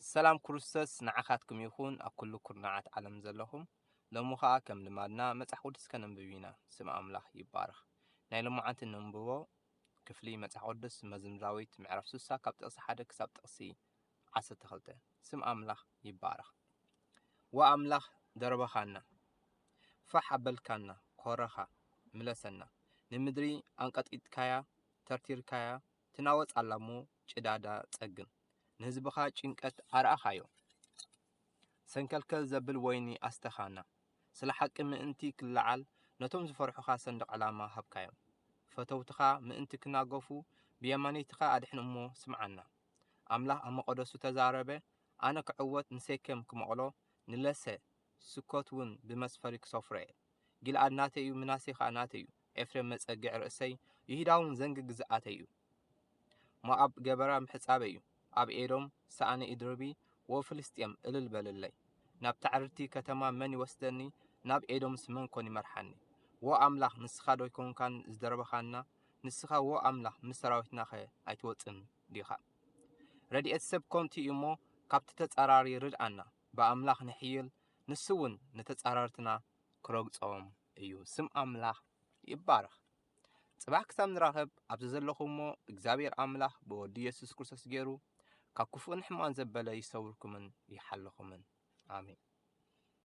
سلام كروستس نعخاتكم يخون أكل كرنعات علم زلهم لمخا كم لمادنا متحود سكنن ببينا سمع أملاح يبارخ نايل معانت النمبو كفلي متحودس مزمراويت معرف سوسا كابت أصي حدك سابت أصي عسى تخلته سمع أملاح يبارخ وأملاح دربخانا فحبل كانا قرخا ملسنا نمدري أنقط إتكايا ترتير كايا تناوت علمو جدادا تسجن نهزبخا ጭንቀት አርአኻዮ ሰንከልከል ዘብል ወይኒ አስተኻና ስለ ሐቂ ምእንቲ ክልዓል ነቶም ዝፈርሑኻ ሰንደቕ ዓላማ ሃብካዮ ፈተውትኻ ምእንቲ ክናገፉ ብየማነይትኻ አድሕን እሞ ስምዓና አምላኽ ኣብ መቐደሱ ተዛረበ ኣነ ክዕወት ንሴኬም ክመቕሎ ንለሰ ስኮት ውን ብመስፈሪ ክሰፍረ ጊልዓድ ናተይ እዩ ምናሴ ኸ ናተይ እዩ ኤፍሬም መጸጊዕ ርእሰይ ይሁዳውን ዘንግ ግዝኣተይ እዩ ሞዓብ ገበራ ምሕጻበ እዩ ኣብ ኤዶም ሰኣነ ኢድርቢ ወፍልስጥኤም እልል በልለይ ናብ ታዕርቲ ከተማ መን ይወስደኒ ናብ ኤዶም ስመን ኮን ይመርሓኒ ወአምላኽ ንስኻ ዶ ይኮንካን ዝደረበኻና ንስኻ ወአምላኽ ምስ ሰራዊትናኸ ኣይትወፅን ዲኻ ረድኤት ሰብ ኮንቲ እሞ ካብቲ ተጻራሪ ርድኣና በአምላኽ ንሕይል ንስውን ነተጻራርትና ክረግጾም እዩ ስም አምላኽ ይባረኽ ጽባሕ ክሳብ ንራኸብ ኣብዚ ዘለኹሞ እግዚአብሔር አምላኽ ብወዲ ኢየሱስ ክርስቶስ ገይሩ ካብ ክፉእን ሕማን ዘበለ ይሰውርኩምን ይሓልኹምን አሜን